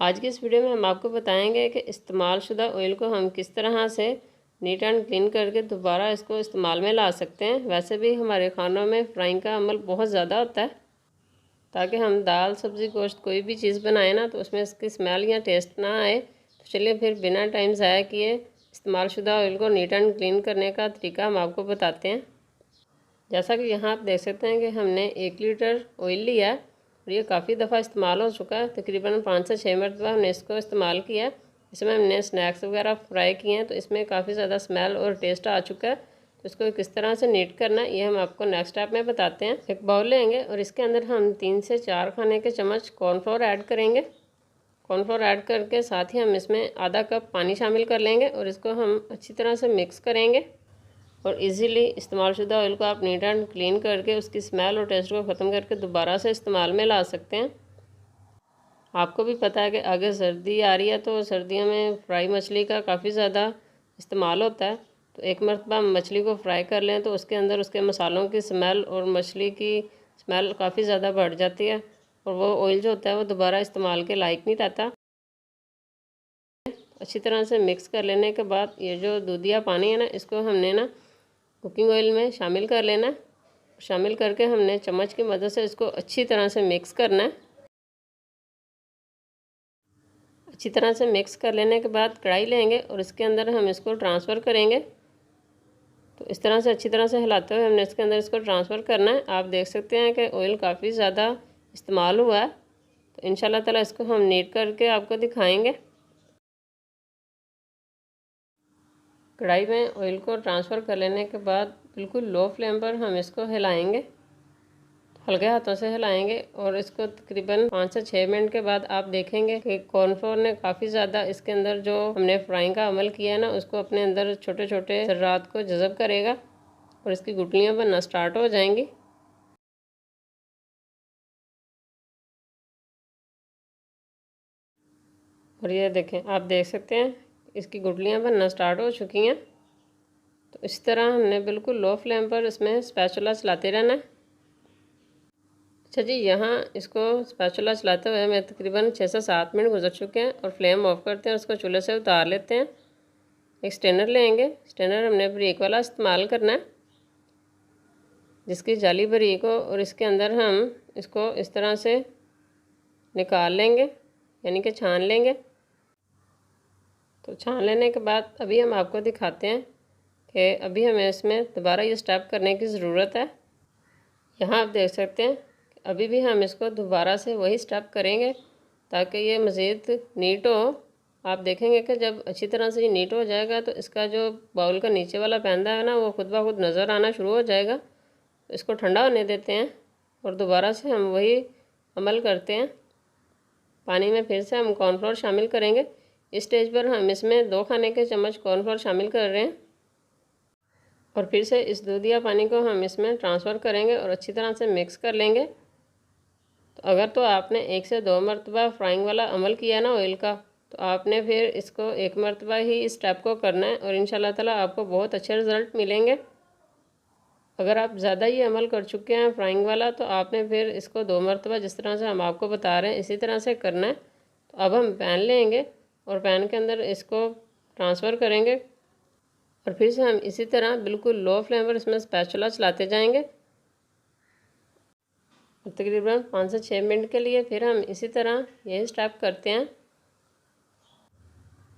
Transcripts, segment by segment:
आज की इस वीडियो में हम आपको बताएंगे कि इस्तेमाल शुदा ऑयल को हम किस तरह से नीट एंड क्लीन करके दोबारा इसको इस्तेमाल में ला सकते हैं। वैसे भी हमारे खानों में फ्राइंग का अमल बहुत ज़्यादा होता है, ताकि हम दाल सब्ज़ी गोश्त कोई भी चीज़ बनाएं ना तो उसमें इसकी स्मेल या टेस्ट ना आए। तो चलिए फिर बिना टाइम ज़ाया किए इस्तेमाल शुदा ऑयल को नीट एंड क्लीन करने का तरीका हम आपको बताते हैं। जैसा कि यहाँ आप देख सकते हैं कि हमने 1 लीटर ऑयल लिया है और ये काफ़ी दफ़ा इस्तेमाल हो चुका है। तकरीबन 5 से 6 मरतबा हमने इसको इस्तेमाल किया है। इसमें हमने स्नैक्स वगैरह फ्राई किए हैं, तो इसमें काफ़ी ज़्यादा स्मेल और टेस्ट आ चुका है। तो इसको किस तरह से नीट करना है ये हम आपको नेक्स्ट स्टेप में बताते हैं। एक बाउल लेंगे और इसके अंदर हम 3 से 4 खाने के चम्मच कॉर्नफ्लोर ऐड करेंगे। कॉर्नफ्लोर ऐड करके साथ ही हम इसमें आधा कप पानी शामिल कर लेंगे और इसको हम अच्छी तरह से मिक्स करेंगे। और इजीली इस्तेमाल शुदा ऑयल को आप नीट एंड क्लीन करके उसकी स्मेल और टेस्ट को ख़त्म करके दोबारा से इस्तेमाल में ला सकते हैं। आपको भी पता है कि आगे सर्दी आ रही है, तो सर्दियों में फ्राई मछली का काफ़ी ज़्यादा इस्तेमाल होता है। तो एक मरतबा मछली को फ्राई कर लें तो उसके अंदर उसके मसालों की स्मेल और मछली की स्मेल काफ़ी ज़्यादा बढ़ जाती है और वो ऑयल जो होता है वो दोबारा इस्तेमाल के लायक नहीं रहता। अच्छी तरह से मिक्स कर लेने के बाद ये जो दूधिया पानी है ना, इसको हमने ना कुकिंग ऑयल में शामिल कर लेना है। शामिल करके हमने चम्मच की मदद से इसको अच्छी तरह से मिक्स करना है। अच्छी तरह से मिक्स कर लेने के बाद कढ़ाई लेंगे और इसके अंदर हम इसको ट्रांसफ़र करेंगे। तो इस तरह से अच्छी तरह से हिलाते हुए हमने इसके अंदर इसको ट्रांसफ़र करना है। आप देख सकते हैं कि ऑयल काफ़ी ज़्यादा इस्तेमाल हुआ है। तो इंशाल्लाह ताला इसको हम नीट करके आपको दिखाएंगे। कढ़ाई में ऑयल को ट्रांसफ़र कर लेने के बाद बिल्कुल लो फ्लेम पर हम इसको हिलाएंगे, हल्के हाथों से हिलाएंगे और इसको तकरीबन 5 से 6 मिनट के बाद आप देखेंगे कि कॉर्नफ्लोर ने काफ़ी ज़्यादा इसके अंदर जो हमने फ्राइंग का अमल किया है ना, उसको अपने अंदर छोटे छोटे ज़र्रात को जज़ब करेगा और इसकी गुठलियाँ बनना स्टार्ट हो जाएंगी। और ये देखें, आप देख सकते हैं इसकी गुठलियाँ बनना स्टार्ट हो चुकी हैं। तो इस तरह हमने बिल्कुल लो फ्लेम पर इसमें स्पैचुला चलाते रहना है। अच्छा जी, यहाँ इसको स्पैचुला चलाते हुए हमें तकरीबन 6 से 7 मिनट गुजर चुके हैं और फ्लेम ऑफ करते हैं, उसको चूल्हे से उतार लेते हैं। एक स्ट्रेनर लेंगे, स्ट्रेनर हमने बारीक वाला इस्तेमाल करना है जिसकी जाली बारीक हो, और इसके अंदर हम इसको इस तरह से निकाल लेंगे, यानी कि छान लेंगे। तो छान लेने के बाद अभी हम आपको दिखाते हैं कि अभी हमें इसमें दोबारा ये स्टेप करने की ज़रूरत है। यहाँ आप देख सकते हैं अभी भी हम इसको दोबारा से वही स्टेप करेंगे ताकि ये मज़ीद नीट हो। आप देखेंगे कि जब अच्छी तरह से ये नीट हो जाएगा तो इसका जो बाउल का नीचे वाला पैंदा है ना, वो खुद ब खुद नज़र आना शुरू हो जाएगा। तो इसको ठंडा होने देते हैं और दोबारा से हम वही अमल करते हैं। पानी में फिर से हम कॉर्नफ्लोर शामिल करेंगे। इस स्टेज पर हम इसमें 2 खाने के चम्मच कॉर्नफ्लोर शामिल कर रहे हैं और फिर से इस दूधिया पानी को हम इसमें ट्रांसफ़र करेंगे और अच्छी तरह से मिक्स कर लेंगे। तो अगर तो आपने 1 से 2 मरतबा फ्राइंग वाला अमल किया ना ऑयल का, तो आपने फिर इसको 1 मरतबा ही इस स्टेप को करना है और इंशाल्लाह ताला आपको बहुत अच्छे रिज़ल्ट मिलेंगे। अगर आप ज़्यादा ही अमल कर चुके हैं फ्राइंग वाला, तो आपने फिर इसको 2 मरतबा जिस तरह से हम आपको बता रहे हैं इसी तरह से करना है। तो अब हम पैन लेंगे और पैन के अंदर इसको ट्रांसफ़र करेंगे और फिर से हम इसी तरह बिल्कुल लो फ्लेम पर इसमें स्पैचुला चलाते जाएंगे। तकरीबन 5 से 6 मिनट के लिए फिर हम इसी तरह यही स्टेप करते हैं।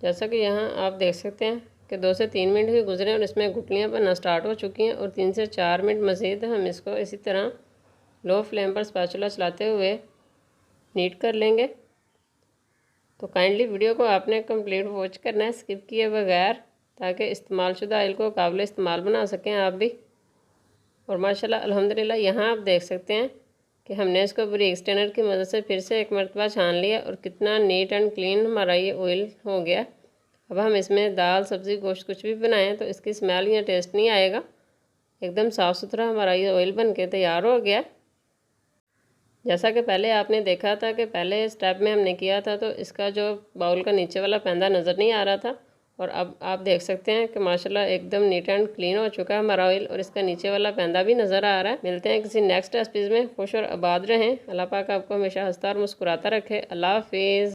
जैसा कि यहाँ आप देख सकते हैं कि 2 से 3 मिनट ही गुजरे और इसमें गुठलियाँ बनना स्टार्ट हो चुकी हैं और 3 से 4 मिनट मज़ीद हम इसको इसी तरह लो फ्लेम पर स्पैचुला चलाते हुए नीट कर लेंगे। तो काइंडली वीडियो को आपने कंप्लीट वॉच करना है, स्किप किए बगैर, ताकि इस्तेमाल शुदा ऑयल को काबिल इस्तेमाल बना सकें आप भी। और माशाल्लाह अल्हम्दुलिल्लाह यहाँ आप देख सकते हैं कि हमने इसको बारीक स्ट्रेनर की मदद से फिर से 1 मरतबा छान लिया और कितना नीट एंड क्लीन हमारा ये ऑयल हो गया। अब हम इसमें दाल सब्ज़ी गोश्त कुछ भी बनाएं तो इसकी स्मेल या टेस्ट नहीं आएगा। एकदम साफ़ सुथरा हमारा ये ऑयल बन के तैयार हो गया। जैसा कि पहले आपने देखा था कि पहले स्टेप में हमने किया था तो इसका जो बाउल का नीचे वाला पैंदा नज़र नहीं आ रहा था, और अब आप देख सकते हैं कि माशाल्लाह एकदम नीट एंड क्लीन हो चुका है हमारा ऑयल और इसका नीचे वाला पैंदा भी नज़र आ रहा है। मिलते हैं किसी नेक्स्ट रेसिपीज़ में। खुश और आबाद रहें। अल्लाह पाक आपको हमेशा हंसता और मुस्कुराता रखे। अल्लाह हाफिज़।